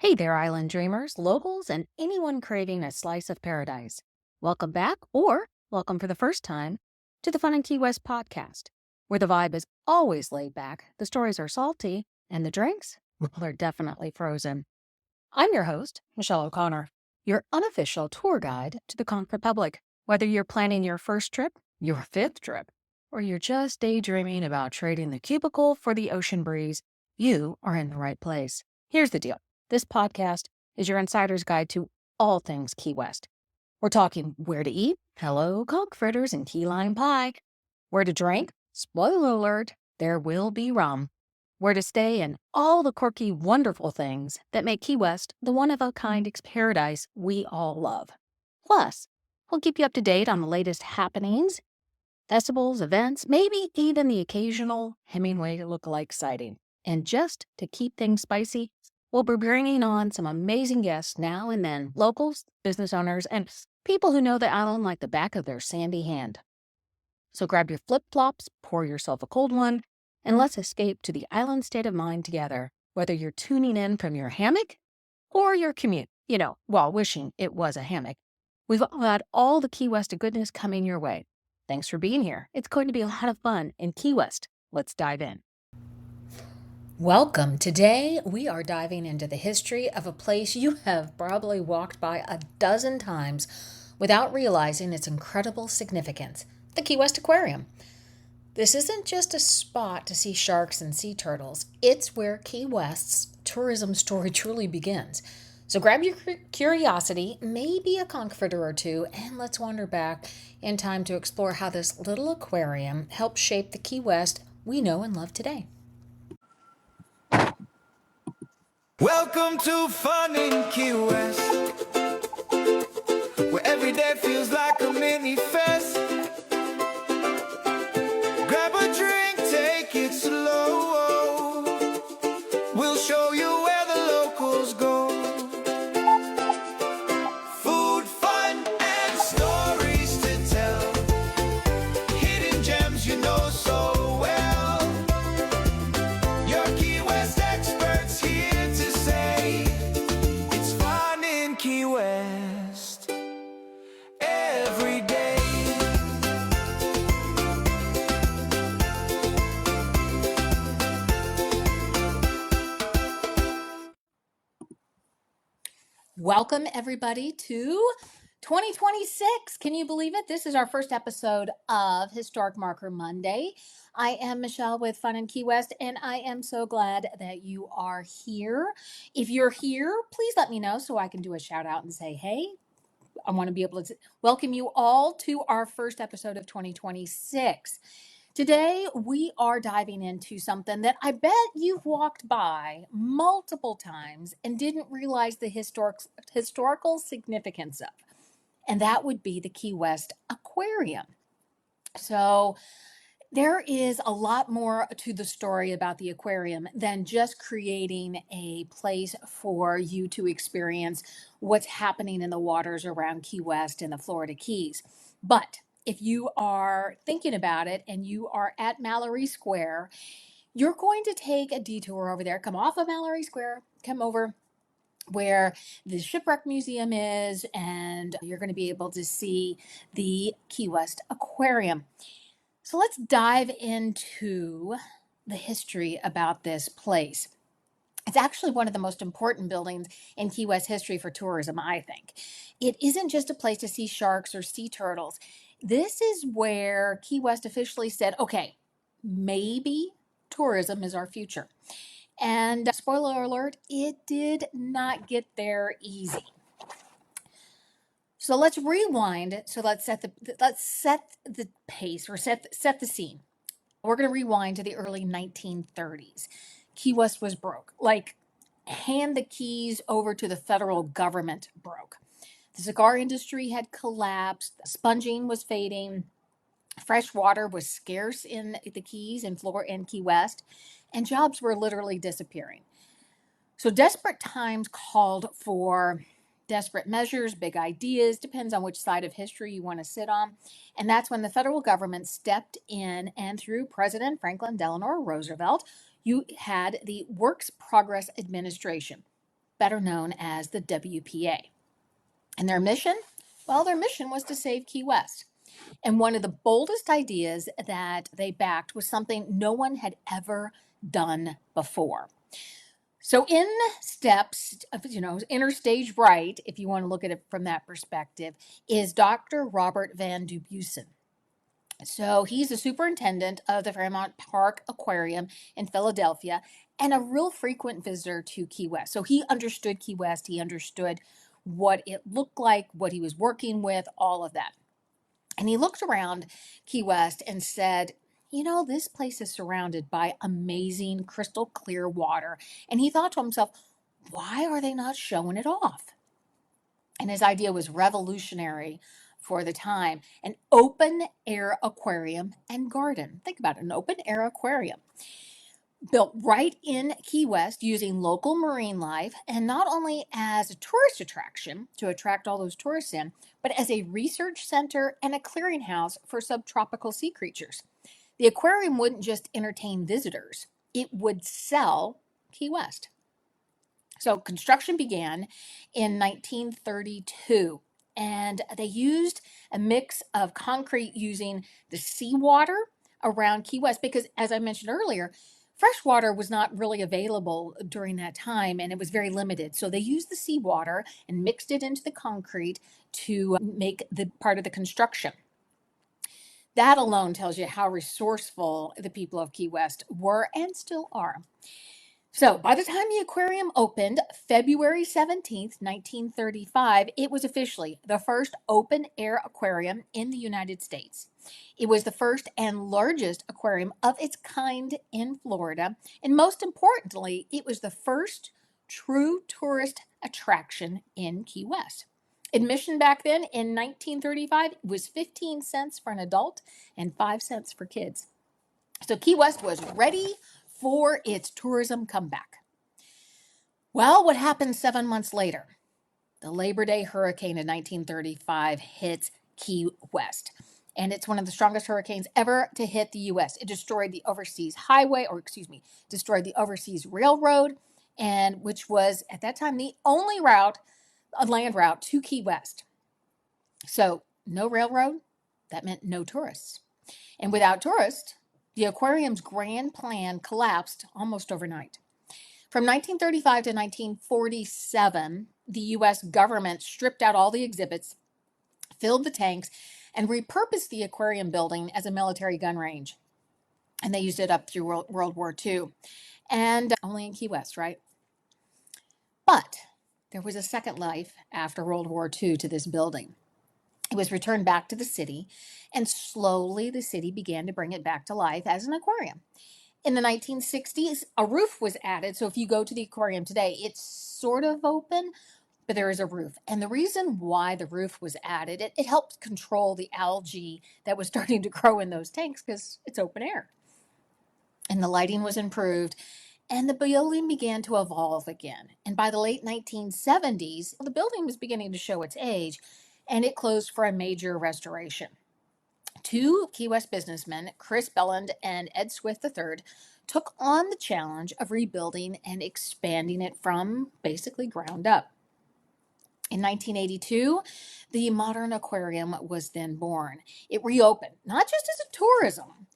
Hey there, island dreamers, locals, and anyone craving a slice of paradise. Welcome back, or welcome for the first time, to the Fun and Key West podcast, where the vibe is always laid back, the stories are salty, and the drinks, well, they're definitely frozen. I'm your host, Michelle O'Connor, your unofficial tour guide to the Conch Republic. Whether you're planning your first trip, your fifth trip, or you're just daydreaming about trading the cubicle for the ocean breeze, you are in the right place. Here's the deal. This podcast is your insider's guide to all things Key West. We're talking where to eat, hello, conch fritters and key lime pie, where to drink, spoiler alert, there will be rum, where to stay, and all the quirky, wonderful things that make Key West the one-of-a-kind paradise we all love. Plus, we'll keep you up to date on the latest happenings, festivals, events, maybe even the occasional Hemingway lookalike sighting. And just to keep things spicy, we'll be bringing on some amazing guests now and then, locals, business owners, and people who know the island like the back of their sandy hand. So grab your flip-flops, pour yourself a cold one, and let's escape to the island state of mind together, whether you're tuning in from your hammock or your commute, while wishing it was a hammock. We've got all the Key West goodness coming your way. Thanks for being here. It's going to be a lot of fun in Key West. Let's dive in. Welcome. Today, we are diving into the history of a place you have probably walked by a dozen times without realizing its incredible significance, the Key West Aquarium. This isn't just a spot to see sharks and sea turtles. It's where Key West's tourism story truly begins. So grab your curiosity, maybe a conch fritter or two, and let's wander back in time to explore how this little aquarium helped shape the Key West we know and love today. Welcome to Fun in Key West, where every day feels like a mini fest. Grab a drink, take it slow. We'll show you where the locals go. Food, fun, and stories to tell. Hidden gems you know so well. Your Key West experts here to say it's fun in Key West every day. Welcome, everybody, to 2026. Can you believe it? This is our first episode of Historic Marker Monday. I am Michelle with Fun in Key West, and I am so glad that you are here. If you're here, please let me know so I can do a shout out and say, hey, I want to be able to welcome you all to our first episode of 2026. Today, we are diving into something that I bet you've walked by multiple times and didn't realize the historical significance of, and that would be the Key West Aquarium. So, there is a lot more to the story about the aquarium than just creating a place for you to experience what's happening in the waters around Key West and the Florida Keys. But if you are thinking about it and you are at Mallory Square, you're going to take a detour over there, come off of Mallory Square, come over where the Shipwreck Museum is, and you're going to be able to see the Key West Aquarium. So let's dive into the history about this place. It's actually one of the most important buildings in Key West history for tourism, I think. It isn't just a place to see sharks or sea turtles. This is where Key West officially said, okay, maybe tourism is our future. And spoiler alert, it did not get there easy. So let's rewind. So let's set the pace, or set the scene. We're going to rewind to the early 1930s. Key West was broke. Like, hand the keys over to the federal government broke. The cigar industry had collapsed. Sponging was fading. Fresh water was scarce in the Keys and Key West, and jobs were literally disappearing. So desperate times called for desperate measures, big ideas, depends on which side of history you want to sit on. And that's when the federal government stepped in, and through President Franklin Delano Roosevelt, you had the Works Progress Administration. better known as the WPA. And their mission? Well, their mission was to save Key West. And one of the boldest ideas that they backed was something no one had ever done before. So in steps of, interstage right, if you want to look at it from that perspective, is Dr. Robert Van Dubuisson. So he's the superintendent of the Fairmount Park Aquarium in Philadelphia and a real frequent visitor to Key West. So he understood Key West. He understood what it looked like, what he was working with, all of that. And he looked around Key West and said, this place is surrounded by amazing crystal clear water. And he thought to himself, why are they not showing it off? And his idea was revolutionary for the time, an open air aquarium and garden. Think about it, an open air aquarium built right in Key West using local marine life, and not only as a tourist attraction to attract all those tourists in, but as a research center and a clearinghouse for subtropical sea creatures. The aquarium wouldn't just entertain visitors, it would sell Key West. So construction began in 1932, and they used a mix of concrete using the seawater around Key West because, as I mentioned earlier, fresh water was not really available during that time and it was very limited. So they used the seawater and mixed it into the concrete to make the part of the construction. That alone tells you how resourceful the people of Key West were and still are. So by the time the aquarium opened, February 17th, 1935, it was officially the first open-air aquarium in the United States. It was the first and largest aquarium of its kind in Florida, and most importantly, it was the first true tourist attraction in Key West. Admission back then in 1935 was 15 cents for an adult and 5 cents for kids. So Key West was ready for its tourism comeback. Well, what happened 7 months later? The Labor Day hurricane in 1935 hits Key West. And it's one of the strongest hurricanes ever to hit the U.S. It destroyed the overseas destroyed the overseas railroad, and which was at that time the only land route to Key West. So no railroad, that meant no tourists. And without tourists, the aquarium's grand plan collapsed almost overnight. From 1935 to 1947, the U.S. government stripped out all the exhibits, filled the tanks, and repurposed the aquarium building as a military gun range. And they used it up through World War II. And only in Key West, right? But there was a second life after World War II to this building. It was returned back to the city, and slowly the city began to bring it back to life as an aquarium. In the 1960s, a roof was added. So if you go to the aquarium today, it's sort of open, but there is a roof. And the reason why the roof was added, it helped control the algae that was starting to grow in those tanks because it's open air. And the lighting was improved, and the building began to evolve again. And by the late 1970s, the building was beginning to show its age, and it closed for a major restoration. Two Key West businessmen, Chris Belland and Ed Swift III, took on the challenge of rebuilding and expanding it from basically ground up. In 1982, the modern aquarium was then born. It reopened, not just as a tourism,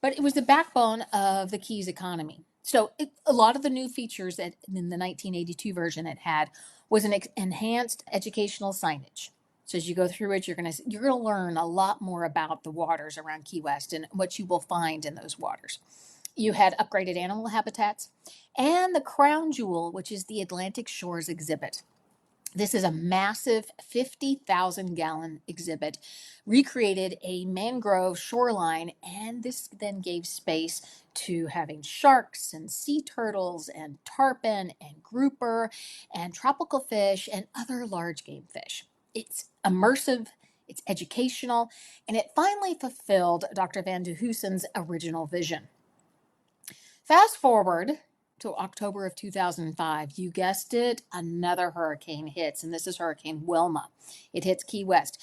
but it was the backbone of the Keys economy. So a lot of the new features that in the 1982 version it had was an enhanced educational signage. So as you go through it, you're gonna learn a lot more about the waters around Key West and what you will find in those waters. You had upgraded animal habitats and the crown jewel, which is the Atlantic Shores exhibit. This is a massive 50,000 gallon exhibit, recreated a mangrove shoreline, and this then gave space to having sharks and sea turtles and tarpon and grouper and tropical fish and other large game fish. It's immersive, it's educational, and it finally fulfilled Dr. Van Dubuisson's original vision. Fast forward to October of 2005, you guessed it, another hurricane hits, and this is Hurricane Wilma. It hits Key West.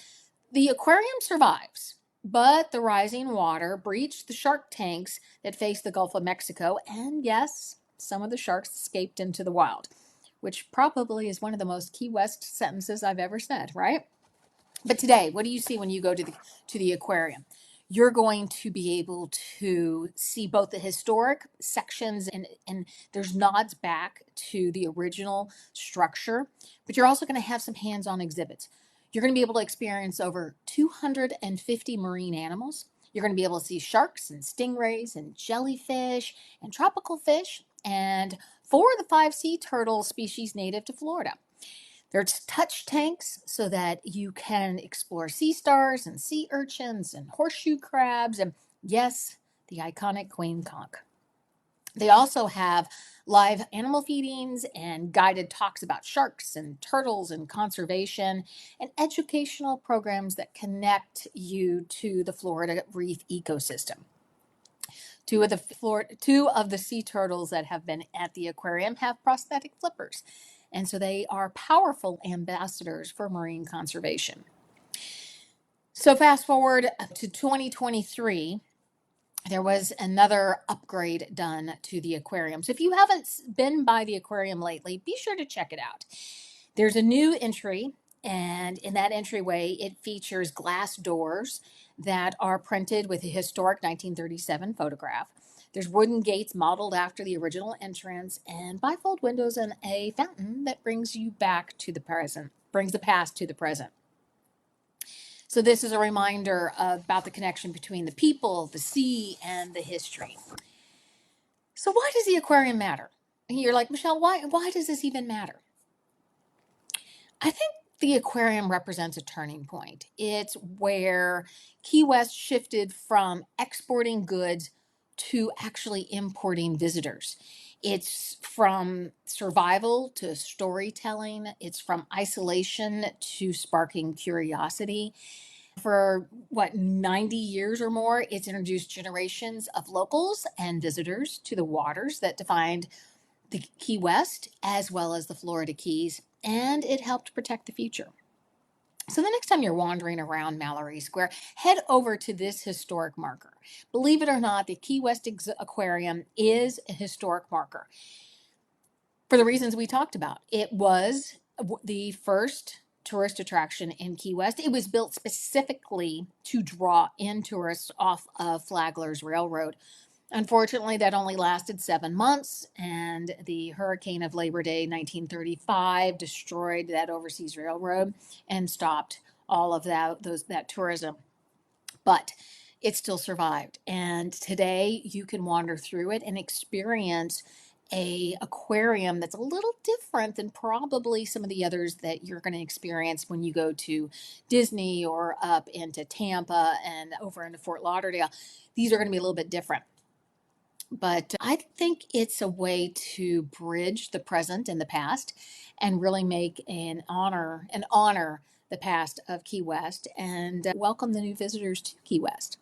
The aquarium survives, but the rising water breached the shark tanks that face the Gulf of Mexico, and yes, some of the sharks escaped into the wild. which probably is one of the most Key West sentences I've ever said, right? But today, what do you see when you go to the aquarium? You're going to be able to see both the historic sections and there's nods back to the original structure, but you're also going to have some hands-on exhibits. You're going to be able to experience over 250 marine animals. You're going to be able to see sharks and stingrays and jellyfish and tropical fish and 4 of the 5 sea turtle species native to Florida. There's touch tanks so that you can explore sea stars and sea urchins and horseshoe crabs and, yes, the iconic queen conch. They also have live animal feedings and guided talks about sharks and turtles and conservation and educational programs that connect you to the Florida reef ecosystem. Two of the sea turtles that have been at the aquarium have prosthetic flippers. And so they are powerful ambassadors for marine conservation. So fast forward to 2023, there was another upgrade done to the aquarium. So if you haven't been by the aquarium lately, be sure to check it out. There's a new entry, and in that entryway, it features glass doors that are printed with a historic 1937 photograph. There's wooden gates modeled after the original entrance, and bifold windows and a fountain that brings you back to the present, brings the past to the present. So this is a reminder about the connection between the people, the sea, and the history. So why does the aquarium matter? And you're like, Michelle, why does this even matter? I think the aquarium represents a turning point. It's where Key West shifted from exporting goods to actually importing visitors. It's from survival to storytelling. It's from isolation to sparking curiosity. For 90 years or more, it's introduced generations of locals and visitors to the waters that defined the Key West as well as the Florida Keys, and it helped protect the future. So the next time you're wandering around Mallory Square, head over to this historic marker. Believe it or not, the Key West Aquarium is a historic marker for the reasons we talked about. It was the first tourist attraction in Key West. It was built specifically to draw in tourists off of Flagler's Railroad. Unfortunately, that only lasted 7 months, and the hurricane of Labor Day 1935 destroyed that overseas railroad and stopped all of that tourism. But it still survived, and today you can wander through it and experience a aquarium that's a little different than probably some of the others that you're going to experience when you go to Disney or up into Tampa and over into Fort Lauderdale. These are going to be a little bit different. But I think it's a way to bridge the present and the past and really make and honor the past of Key West and welcome the new visitors to Key West.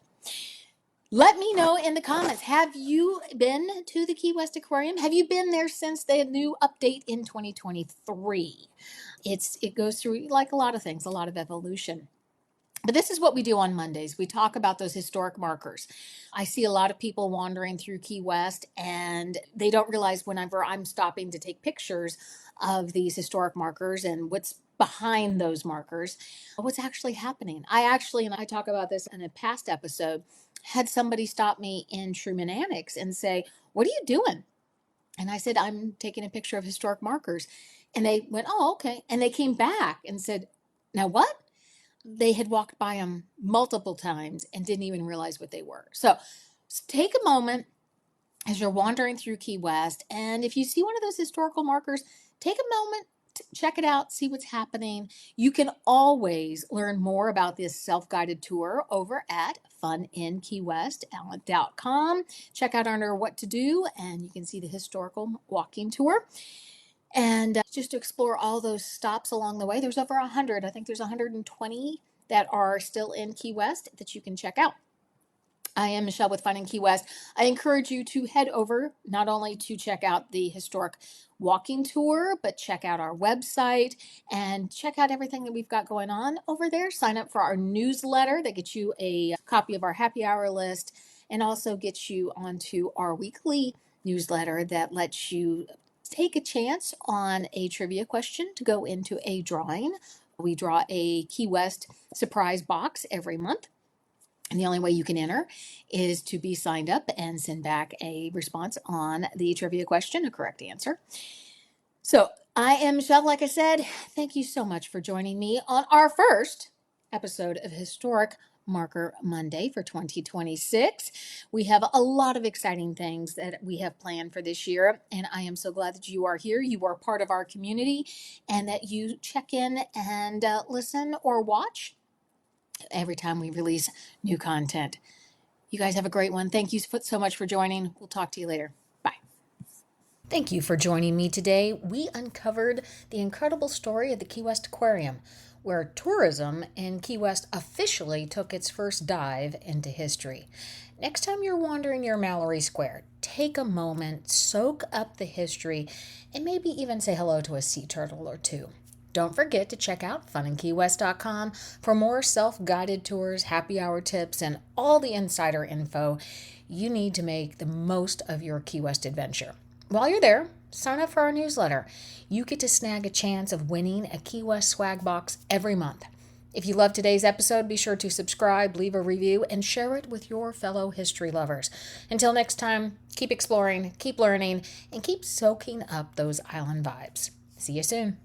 Let me know in the comments, have you been to the Key West Aquarium? Have you been there since the new update in 2023? It goes through, like a lot of things, a lot of evolution. But this is what we do on Mondays. We talk about those historic markers. I see a lot of people wandering through Key West and they don't realize whenever I'm stopping to take pictures of these historic markers and what's behind those markers, what's actually happening. And I talk about this in a past episode, had somebody stop me in Truman Annex and say, "What are you doing?" And I said, "I'm taking a picture of historic markers." And they went, "Oh, okay." And they came back and said, "Now what?" They had walked by them multiple times and didn't even realize what they were. So take a moment as you're wandering through Key West. And if you see one of those historical markers, take a moment to check it out, see what's happening. You can always learn more about this self-guided tour over at FunInKeyWest.com. Check out under what to do, and you can see the historical walking tour. And just to explore all those stops along the way, there's over 100. I think there's 120 that are still in Key West that you can check out. I am Michelle with Fun in Key West. I encourage you to head over not only to check out the historic walking tour, but check out our website and check out everything that we've got going on over there. Sign up for our newsletter that gets you a copy of our happy hour list and also gets you onto our weekly newsletter that lets you take a chance on a trivia question to go into a drawing. We draw a Key West surprise box every month. And the only way you can enter is to be signed up and send back a response on the trivia question, a correct answer. So I am Michelle. Like I said, thank you so much for joining me on our first episode of Historic Marker Monday for 2026. We have a lot of exciting things that we have planned for this year, and I am so glad that you are here. You are part of our community, and that you check in and listen or watch every time we release new content. You guys have a great one. Thank you so much for joining. We'll talk to you later. Bye. Thank you for joining me today. We uncovered the incredible story of the Key West Aquarium, where tourism in Key West officially took its first dive into history. Next time you're wandering near Mallory Square, take a moment, soak up the history, and maybe even say hello to a sea turtle or two. Don't forget to check out FunInKeyWest.com for more self-guided tours, happy hour tips, and all the insider info you need to make the most of your Key West adventure. While you're there, sign up for our newsletter. You get to snag a chance of winning a Key West swag box every month. If you loved today's episode, be sure to subscribe, leave a review, and share it with your fellow history lovers. Until next time, keep exploring, keep learning, and keep soaking up those island vibes. See you soon.